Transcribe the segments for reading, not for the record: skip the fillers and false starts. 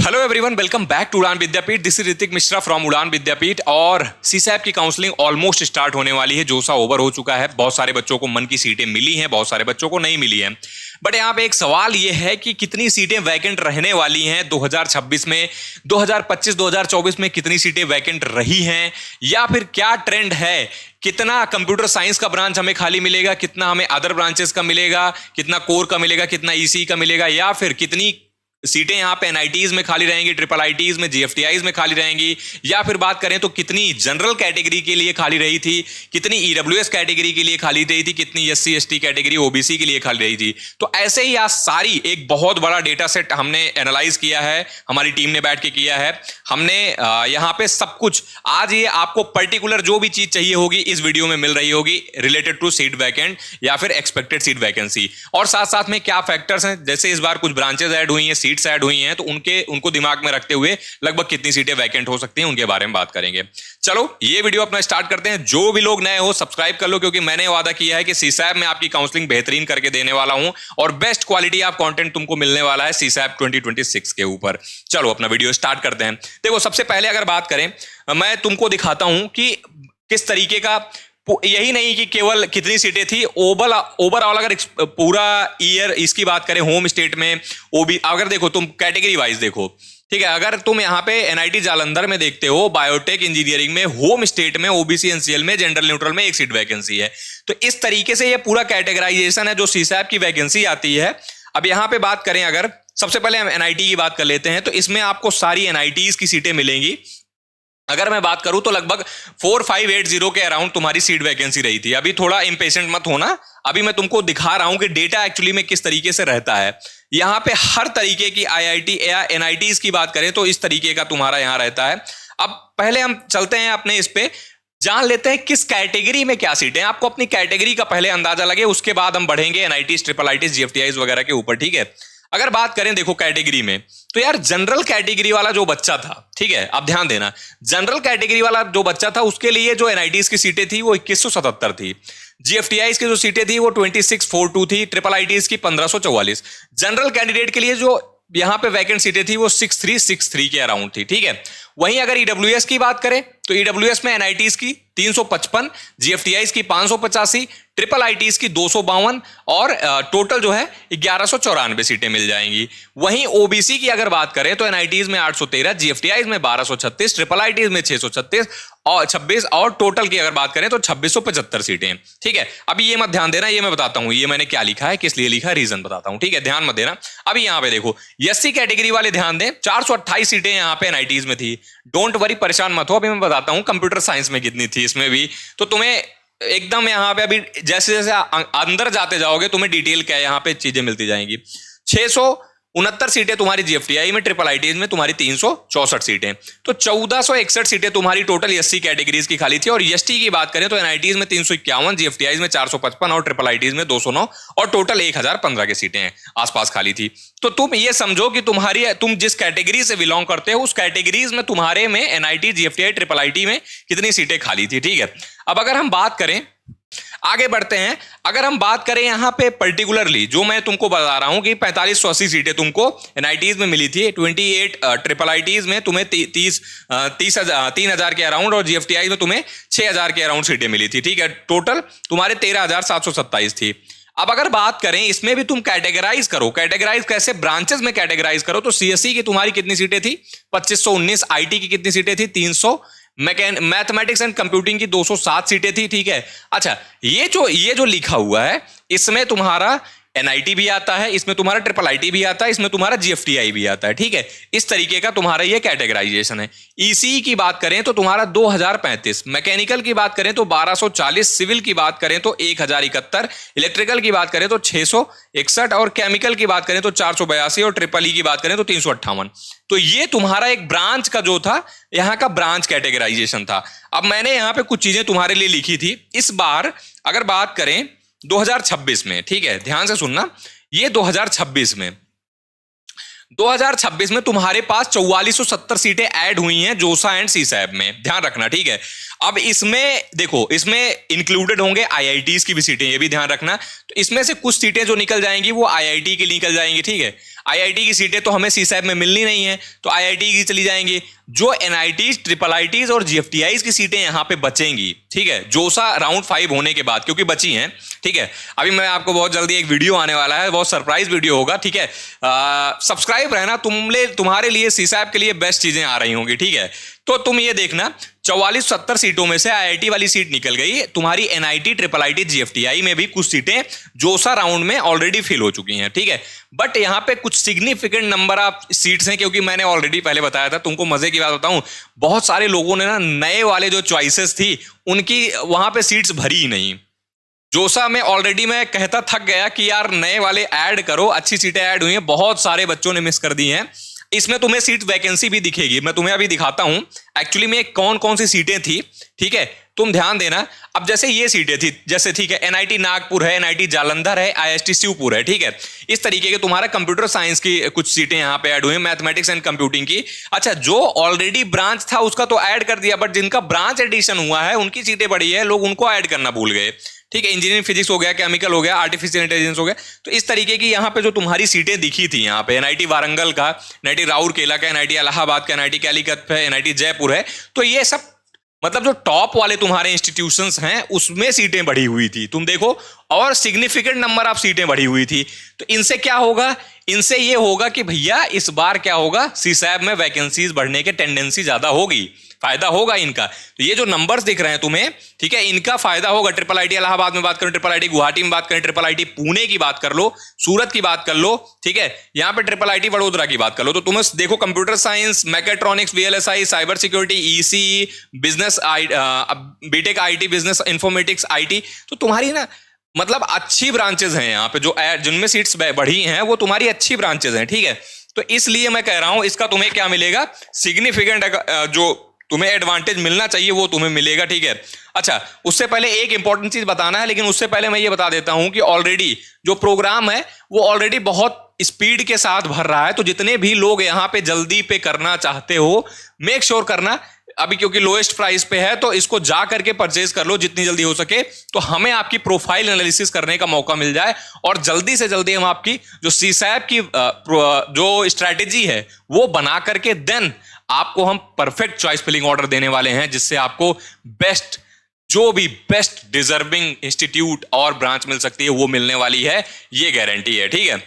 Hello everyone, welcome back to Udaan Vidyapeeth. This is Hrithik Mishra from Udaan Vidyapeeth. और सीसैप की counselling almost start होने वाली है। जोसा ओवर हो चुका है। बहुत सारे बच्चों को मन की सीटें मिली हैं, बहुत सारे बच्चों को नहीं मिली हैं। बट यहाँ पे एक सवाल ये है कि कितनी सीटें वैकेंट रहने वाली हैं 2026 में, 2025-2024 में कितनी सीटें वैकेंट रही हैं, या फिर क्या ट्रेंड है, कितना कंप्यूटर साइंस का ब्रांच हमें खाली मिलेगा, कितना हमें अदर ब्रांचेस का मिलेगा, कितना कोर का मिलेगा, कितना ईसी का मिलेगा, या फिर कितनी सीटें यहाँ पे एनआईटीज में खाली रहेंगी, ट्रिपल आईटीज में, जीएफटीआईज में खाली रहेंगी, या फिर बात करें तो कितनी जनरल कैटेगरी के लिए खाली रही थी, कितनी ईडब्ल्यूएस कैटेगरी के लिए खाली रही थी, कितनी एससी एसटी कैटेगरी ओबीसी के लिए खाली रही थी। तो ऐसे ही आज सारी एक बहुत बड़ा डेटा सेट हमने एनालाइज किया है, हमारी टीम ने बैठ के किया है। हमने यहाँ पे सब कुछ, आज ये आपको पर्टिकुलर जो भी चीज चाहिए होगी इस वीडियो में मिल रही होगी रिलेटेड टू सीट वैकेंट या फिर एक्सपेक्टेड सीट वैकेंसी। और साथ साथ में क्या फैक्टर्स हैं, जैसे इस बार कुछ ब्रांचेस ऐड हुई हैं, सीट्स ऐड हुई हैं, तो उनको दिमाग में रखते हुए लगभग कितनी सीटें वैकेंट हो सकती हैं उनके बारे में बात करेंगे। चलो ये वीडियो अपना स्टार्ट करते हैं। जो भी लोग नए हो सब्सक्राइब कर लो, क्योंकि मैंने वादा किया है कि सीसैप में आपकी काउंसलिंग बेहतरीन करके देने वाला हूं और बेस्ट क्वालिटी ऑफ कंटेंट तुमको मिलने वाला है सीसैप 2026 के ऊपर। चलो अपना वीडियो स्टार्ट करते हैं। देखो, सबसे पहले अगर बात करें, मैं तुमको दिखाता हूं कि किस तरीके का, यही नहीं कि केवल कितनी सीटें थी, ओवरऑल अगर पूरा ईयर इसकी बात करें, होम स्टेट में ओबी, अगर देखो तुम कैटेगरी वाइज देखो, ठीक है, अगर तुम यहाँ पे एनआईटी जालंधर में देखते हो, बायोटेक इंजीनियरिंग में, होम स्टेट में, ओबीसी एनसीएल में, जनरल न्यूट्रल में एक सीट वैकेंसी है। तो इस तरीके से ये पूरा कैटेगराइजेशन है जो सीसैप की वैकेंसी आती है। अब यहाँ पे बात करें, अगर सबसे पहले हम एनआईटी की बात कर लेते हैं, तो इसमें आपको सारी एनआईटीज की सीटें मिलेंगी। अगर मैं बात करूं तो लगभग 4580 के अराउंड तुम्हारी सीट वैकेंसी रही थी। अभी थोड़ा इंपेशेंट मत होना, अभी मैं तुमको दिखा रहा हूं कि डेटा एक्चुअली में किस तरीके से रहता है। यहां पे हर तरीके की आईआईटी या एनआईटीज की बात करें तो इस तरीके का तुम्हारा यहां रहता है। अब पहले हम चलते हैं अपने इस पे, जान लेते हैं किस कैटेगरी में क्या सीटें। आपको अपनी कैटेगरी का पहले अंदाजा लगे, उसके बाद हम बढ़ेंगे एनआईटीज, ट्रिपल आईटीज, जीएफटीआईज वगैरह के ऊपर, ठीक है। अगर बात करें देखो कैटेगरी में, तो यार जनरल कैटेगरी वाला जो बच्चा था, ठीक है, अब ध्यान देना, जनरल कैटेगरी वाला जो बच्चा था उसके लिए जो एनआईटीज की सीटें थी वो 2177 थी, जीएफटीआईज की जो सीटें थी वो 2642 थी, ट्रिपल आईटीज की 1544। जनरल कैंडिडेट के लिए जो यहां पे वैकेंट सीटें थी वो 6363 के अराउंड थी, ठीक है। वहीं अगर ईडब्ल्यूएस की बात करें तो ईडब्ल्यूएस में एनआईटीज की 355, जीएफटीआईज की 585, ट्रिपल आईटीज की 252 और टोटल जो है 1194 सीटें मिल जाएंगी। वहीं ओबीसी की अगर बात करें तो एनआईटीज में 813, जीएफटीआईज में 1236, ट्रिपल आईटीज में 636 और 26, और टोटल की अगर बात करें तो 2675 सीटें, ठीक है। अभी ये मत ध्यान देना, ये मैं बताता हूं ये मैंने क्या लिखा है, किस लिए लिखा है, रीजन बताता हूं, ठीक है, ध्यान मत देना। अभी यहां पे देखो, एससी कैटेगरी वाले ध्यान दें, 428 सीटें यहां पे एनआईटीज में थी। डोंट वरी, परेशान मत हो, अभी मैं बताता हूं कंप्यूटर साइंस में कितनी थी इसमें भी। तो तुम्हें एकदम यहां पे अभी जैसे जैसे अंदर जाते जाओगे तुम्हें डिटेल क्या यहां पे चीजें मिलती जाएंगी। 669 सीटें तुम्हारी जीएफटीआई में, ट्रिपल आईटीज में तुम्हारी 364 सीटें, तो 1461 सीटें तुम्हारी टोटल एससी कैटेगरीज की खाली थी। और एसटी की बात करें तो एनआईटीज में 351, जीएफटीआईज में 455 और ट्रिपल आईटीज में 209 और टोटल 1015 की सीटें आसपास खाली थी। तो तुम ये समझो कि तुम जिस कैटेगरी से बिलोंग करते हो उस कैटेगरीज में तुम्हारे में एनआईटी, जीएफटीआई, ट्रिपल आईटी में कितनी सीटें खाली थी, ठीक है। अब अगर हम बात करें, आगे बढ़ते हैं, अगर हम बात करें यहां पे पर्टिकुलरली जो मैं तुमको बता रहा हूं कि 4580 सीटें तुमको एनआईटीज में मिली थी, 28 ट्रिपल आईटीज में तुम्हें 3000 के अराउंड और जीएफटीआई में तुम्हें 6000 के अराउंड सीटें मिली थी, ठीक है। टोटल तुम्हारे 13727 थी। अब अगर बात करें इसमें भी तुम कैटेगराइज करो, कैटेगराइज कैसे, ब्रांचेस में कैटेगराइज करो, तो सीएससी की तुम्हारी कितनी सीटें थी, 2519, आईटी की कितनी सीटें थी, 300, मैथमेटिक्स एंड कंप्यूटिंग की 207 सीटें थी, ठीक है। अच्छा, ये जो लिखा हुआ है इसमें तुम्हारा एनआईटी भी आता है, इसमें तुम्हारा ट्रिपल आईटी भी आता है, इसमें तुम्हारा जीएफटीआई भी आता है, ठीक है। इस तरीके का तुम्हारा ये कैटेगराइजेशन है। ईसी की बात करें तो तुम्हारा 2035, मैकेनिकल की बात करें तो 1240, सिविल की बात करें तो 1071, इलेक्ट्रिकल की बात करें तो 661 और केमिकल की बात करें तो 482 और ट्रिपल ई की बात करें तो 358। तो ये तुम्हारा एक ब्रांच का जो था, यहां का ब्रांच कैटेगराइजेशन था। अब मैंने यहां पे कुछ चीजें तुम्हारे लिए लिखी थी। इस बार अगर बात करें 2026 में, ठीक है, ध्यान से सुनना, ये 2026 में 2026 में तुम्हारे पास 4470 सीटें ऐड हुई हैं जोसा एंड सीसैब में, ध्यान रखना, ठीक है। अब इसमें देखो, इसमें इंक्लूडेड होंगे आईआईटीज की भी सीटें, ये भी ध्यान रखना। तो इसमें से कुछ सीटें जो निकल जाएंगी वो आईआईटी की निकल जाएंगी, ठीक है। आईआईटी की सीटें तो हमें सीसैब में मिलनी नहीं है, तो आईआईटी की चली जाएंगी। जो एनआईटीज, ट्रिपल आईटीज और जीएफटीआईज की सीटें यहां पे बचेंगी, ठीक है, जोसा राउंड 5 होने के बाद, क्योंकि बची हैं, ठीक है। अभी मैं आपको बहुत जल्दी एक वीडियो आने वाला है, बहुत सरप्राइज वीडियो होगा, ठीक है। सब्सक्राइब रहना, तुम्हारे लिए सीसैब के लिए बेस्ट चीजें आ रही होंगी, ठीक है। तो तुम ये देखना, 4470 सीटों में से आईआईटी वाली सीट निकल गई, तुम्हारी एनआईटी, ट्रिपल आईटी, जीएफटीआई में भी कुछ सीटें जोसा राउंड में ऑलरेडी फिल हो चुकी हैं, ठीक है। बट यहां पे कुछ सिग्निफिकेंट नंबर ऑफ सीट्स हैं, क्योंकि मैंने ऑलरेडी पहले बताया था। तुमको मजे की बात बताऊं, बहुत सारे लोगों ने ना नए वाले जो चॉइसेस थी उनकी वहां पे सीट्स भरी ही नहीं। जोसा में ऑलरेडी मैं कहता थक गया कि यार नए वाले ऐड करो, अच्छी सीटें ऐड हुई हैं, बहुत सारे बच्चों ने मिस कर दी हैं। इसमें तुम्हें सीट वैकेंसी भी दिखेगी, मैं तुम्हें अभी दिखाता हूं एक्चुअली में कौन कौन सी सीटें थी, ठीक है। तुम ध्यान देना। अब जैसे ये सीटें थी, जैसे ठीक है, एनआईटी नागपुर है, एनआईटी जालंधर है, आईएसटी शिवपुर है, ठीक है। इस तरीके के तुम्हारा कंप्यूटर साइंस की कुछ सीटें यहां पे ऐड हुई, मैथमेटिक्स एंड कंप्यूटिंग की। अच्छा, जो ऑलरेडी ब्रांच था उसका तो ऐड कर दिया, बट जिनका ब्रांच एडिशन हुआ है उनकी सीटें बढ़ी है, लोग उनको ऐड करना भूल गए, ठीक है। इंजीनियरिंग फिजिक्स हो गया, केमिकल हो गया, आर्टिफिशियल इंटेलिजेंस हो गया। तो इस तरीके की यहाँ पे जो तुम्हारी सीटें दिखी थी, यहाँ पे एनआईटी वारंगल का, एनआईटी राउरकेला का, एनआईटी इलाहाबाद का, एनआईटी कैलीकट है, एनआईटी जयपुर है, तो ये सब मतलब जो टॉप वाले तुम्हारे इंस्टीट्यूशंस हैं उसमें सीटें बढ़ी हुई थी, तुम देखो, और सिग्निफिकेंट नंबर ऑफ सीटें बढ़ी हुई थी। तो इनसे क्या होगा? इनसे ये होगा कि भैया इस बार क्या होगा, सीसैब में वैकेंसीज बढ़ने के टेंडेंसी ज्यादा होगी, फायदा होगा इनका। तो ये जो नंबर्स दिख रहे हैं तुम्हें, ठीक है, इनका फायदा होगा। ट्रिपल आईटी इलाहाबाद में बात करें, ट्रिपल आईटी गुवाहाटी में बात करें, ट्रिपल आईटी पुणे की बात कर लो, सूरत की बात कर लो, ठीक है, यहां पे ट्रिपल आईटी वडोदरा की बात कर लो। तो तुम्हें देखो, computer science, mechatronics, VLSI, cyber security, EC, business, B Tech IT, business informatics IT, तो तुम्हारी ना मतलब अच्छी ब्रांचेस हैं यहाँ पे, जो जिनमें सीट्स बढ़ी हैं वो तुम्हारी अच्छी ब्रांचेस हैं, ठीक है। तो इसलिए मैं कह रहा हूं, इसका तुम्हें क्या मिलेगा, सिग्निफिकेंट जो तुम्हें एडवांटेज मिलना चाहिए वो तुम्हें मिलेगा, ठीक है। अच्छा, उससे पहले एक इंपॉर्टेंट चीज बताना है, लेकिन उससे पहले मैं ये बता देता हूं कि ऑलरेडी जो प्रोग्राम है वो ऑलरेडी बहुत स्पीड के साथ भर रहा है। तो जितने भी लोग यहां पे जल्दी पे करना चाहते हो, मेक श्योर करना अभी, क्योंकि लोएस्ट प्राइस पे है, तो इसको जा करके परचेज कर लो जितनी जल्दी हो सके, तो हमें आपकी प्रोफाइल एनालिसिस करने का मौका मिल जाए और जल्दी से जल्दी हम आपकी जो सीसैब की जो स्ट्रैटेजी है वो बना करके देन आपको हम परफेक्ट चॉइस फिलिंग ऑर्डर देने वाले हैं, जिससे आपको बेस्ट, जो भी बेस्ट डिजर्विंग इंस्टीट्यूट और ब्रांच मिल सकती है वो मिलने वाली है, ये गारंटी है, ठीक है।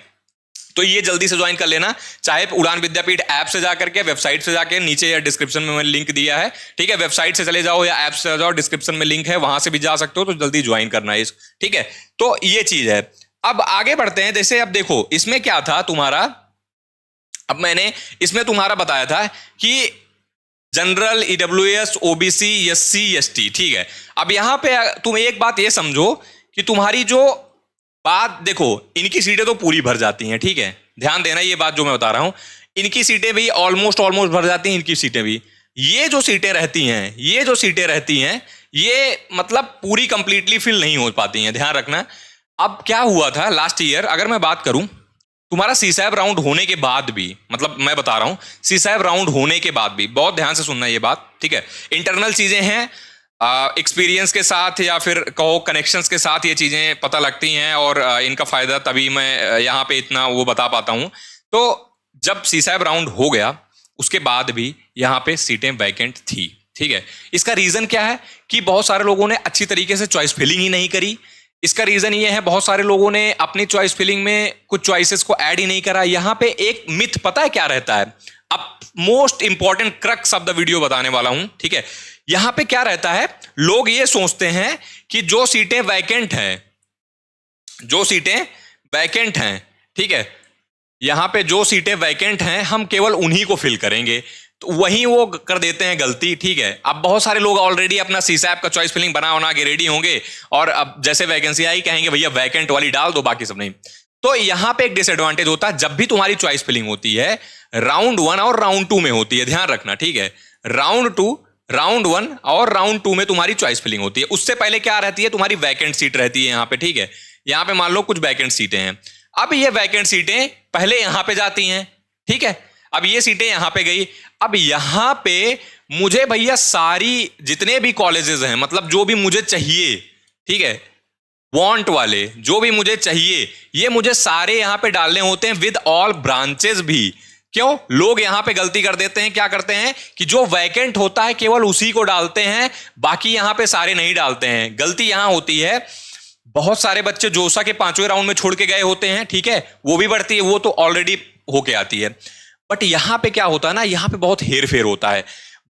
तो ये जल्दी से ज्वाइन कर लेना, चाहे उड़ान विद्यापीठ ऐप से जाकर के, वेबसाइट से जाके, नीचे या डिस्क्रिप्शन में मैंने लिंक दिया है, ठीक है। वेबसाइट से चले जाओ या ऐप से जाओ, डिस्क्रिप्शन में लिंक है, वहां से भी जा सकते हो, तो जल्दी ज्वाइन करना है, ठीक है। तो ये चीज है। अब आगे बढ़ते हैं। जैसे अब देखो, इसमें क्या था तुम्हारा, अब मैंने इसमें तुम्हारा बताया था कि general, EWS, OBC, SC, ST, ठीक है। अब यहां पे तुम एक बात ये समझो कि तुम्हारी जो बात देखो, इनकी सीटें तो पूरी भर जाती हैं, ठीक है, ध्यान देना ये बात जो मैं बता रहा हूं, इनकी सीटें भी ऑलमोस्ट भर जाती हैं, इनकी सीटें भी। ये जो सीटें रहती हैं, ये मतलब पूरी कंप्लीटली फिल नहीं हो पाती हैं, ध्यान रखना। अब क्या हुआ था लास्ट ईयर, अगर मैं बात करूं, तुम्हारा सीसैब राउंड होने के बाद भी, मतलब मैं बता रहा हूं, सीसैब राउंड होने के बाद भी, बहुत ध्यान से सुनना ये बात, ठीक है, इंटरनल चीजें हैं, एक्सपीरियंस के साथ या फिर कहो कनेक्शंस के साथ ये चीजें पता लगती हैं, और इनका फायदा तभी मैं यहाँ पे इतना वो बता पाता हूं। तो जब सीसैब राउंड हो गया उसके बाद भी यहाँ पे सीटें वैकेंट थी, ठीक है। इसका रीजन क्या है कि बहुत सारे लोगों ने अच्छी तरीके से चॉइस फिलिंग ही नहीं करी। इसका रीजन ये है, बहुत सारे लोगों ने अपनी चॉइस फिलिंग में कुछ चॉइसेस को ऐड ही नहीं करा। यहाँ पे एक मिथ पता है क्या रहता है, अब most important crux of the video बताने वाला हूं, ठीक है। यहां पे क्या रहता है, लोग ये सोचते हैं कि जो सीटें वैकेंट हैं, ठीक है, यहां पे जो सीटें वैकेंट हैं हम केवल उन्हीं को फिल करेंगे, तो वहीं वो कर देते हैं गलती, ठीक है। अब बहुत सारे लोग ऑलरेडी अपना सीसैब का चॉइस फिलिंग बना के रेडी होंगे, और अब जैसे वैकेंसी आई कहेंगे भैया वैकेंट वाली डाल दो, बाकी सब नहीं। तो यहां पे एक डिसएडवांटेज होता है, जब भी तुम्हारी चॉइस फिलिंग होती है, राउंड 1 और राउंड 2 में होती है, ध्यान रखना, ठीक है। राउंड 1 और राउंड 2 में तुम्हारी चॉइस फिलिंग होती है। उससे पहले क्या रहती है, तुम्हारी वैकेंट सीट रहती है यहाँ पे, ठीक है। यहाँ पे मान लो कुछ वैकेंट सीटें हैं, अब ये वैकेंट सीटें पहले यहां पे जाती हैं, ठीक है, अब ये सीटें यहां पे गई। अब यहां पे मुझे भैया सारी जितने भी कॉलेजेस हैं, मतलब जो भी मुझे चाहिए, ठीक है, वांट वाले जो भी मुझे चाहिए, ये मुझे सारे यहां पे डालने होते हैं विद ऑल ब्रांचेस भी। क्यों लोग यहां पे गलती कर देते हैं, क्या करते हैं कि जो वैकेंट होता है केवल उसी को डालते हैं, बाकी यहां पे सारे नहीं डालते हैं। गलती यहां होती है, बहुत सारे बच्चे जोसा के 5वें राउंड में छोड़ के गए होते हैं, ठीक है, वो भी बढ़ती है, वो तो ऑलरेडी होके आती है। बट यहां पे क्या होता है ना, यहां पे बहुत हेर फेर होता है,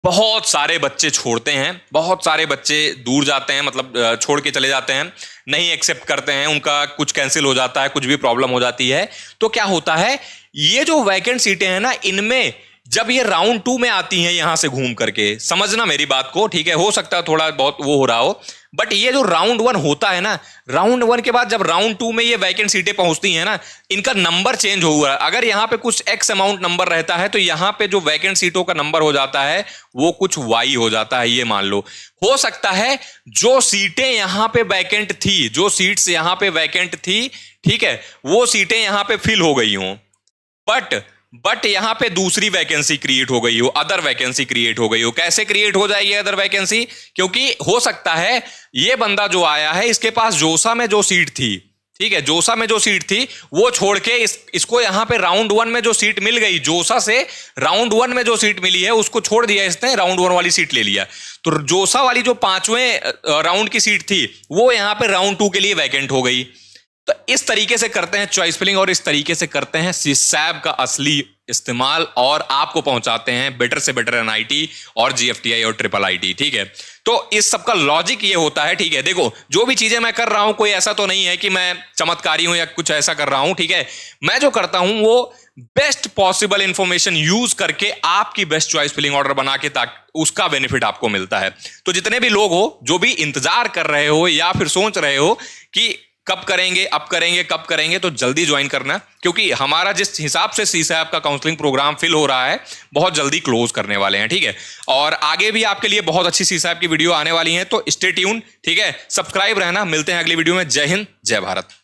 बहुत सारे बच्चे छोड़ते हैं, बहुत सारे बच्चे दूर जाते हैं, मतलब छोड़ के चले जाते हैं, नहीं एक्सेप्ट करते हैं, उनका कुछ कैंसिल हो जाता है, कुछ भी प्रॉब्लम हो जाती है। तो क्या होता है, ये जो वैकेंट सीटें हैं ना, इनमें जब ये राउंड 2 में आती हैं यहां से घूम करके, समझना मेरी बात को, ठीक है, हो सकता है थोड़ा बहुत वो हो रहा हो, बट ये जो राउंड 1 होता है ना, राउंड 1 के बाद जब राउंड 2 में ये वैकेंट सीटें पहुंचती हैं ना, इनका नंबर चेंज हुआ। अगर यहां पे कुछ एक्स अमाउंट नंबर रहता है, तो यहां पे जो वैकेंट सीटों का नंबर हो जाता है वो कुछ वाई हो जाता है, ये मान लो। हो सकता है जो सीटें यहां पे वैकेंट थी, जो सीट्स यहां पे वैकेंट थी, ठीक है, वो सीटें यहां पे फिल हो गई हों, बट यहां पे दूसरी वैकेंसी क्रिएट हो गई हो, अदर वैकेंसी क्रिएट हो गई हो। कैसे क्रिएट हो जाएगी अदर वैकेंसी? क्योंकि हो सकता है ये बंदा जो आया है, इसके पास जोसा में जो सीट थी, ठीक है, जोसा में जो सीट थी वो छोड़ के इसको यहां पे राउंड 1 में जो सीट मिल गई, जोसा से राउंड 1 में जो सीट मिली है उसको छोड़ दिया इसने, राउंड 1 वाली सीट ले लिया। तो जोसा वाली जो 5वें राउंड की सीट थी वो यहां पे राउंड 2 के लिए वैकेंट हो गई। तो इस तरीके से करते हैं चॉइस फिलिंग, और इस तरीके से करते हैं सीसैब का असली इस्तेमाल, और आपको पहुंचाते हैं बेटर से बेटर एनआईटी और जीएफटीआई और ट्रिपल आईटी, ठीक है। तो इस सब का लॉजिक ये होता है, ठीक है, देखो जो भी चीजें मैं कर रहा हूं, कोई ऐसा तो नहीं है कि मैं चमत्कारी हूं या कुछ ऐसा कर रहा हूं, ठीक है। मैं जो करता हूं वो बेस्ट पॉसिबल इंफॉर्मेशन यूज करके आपकी बेस्ट चॉइस फिलिंग ऑर्डर बना के, ताकि उसका बेनिफिट आपको मिलता है। तो जितने भी लोग हो, जो भी इंतजार कर रहे हो या फिर सोच रहे हो कि कब करेंगे, अब करेंगे, कब करेंगे, तो जल्दी ज्वाइन करना, क्योंकि हमारा जिस हिसाब से सीसैब का काउंसलिंग प्रोग्राम फिल हो रहा है, बहुत जल्दी क्लोज करने वाले हैं, ठीक है। और आगे भी आपके लिए बहुत अच्छी सीसैब की वीडियो आने वाली है, तो स्टे ट्यून, ठीक है, सब्सक्राइब रहना। मिलते हैं अगली वीडियो में। जय हिंद, जय भारत।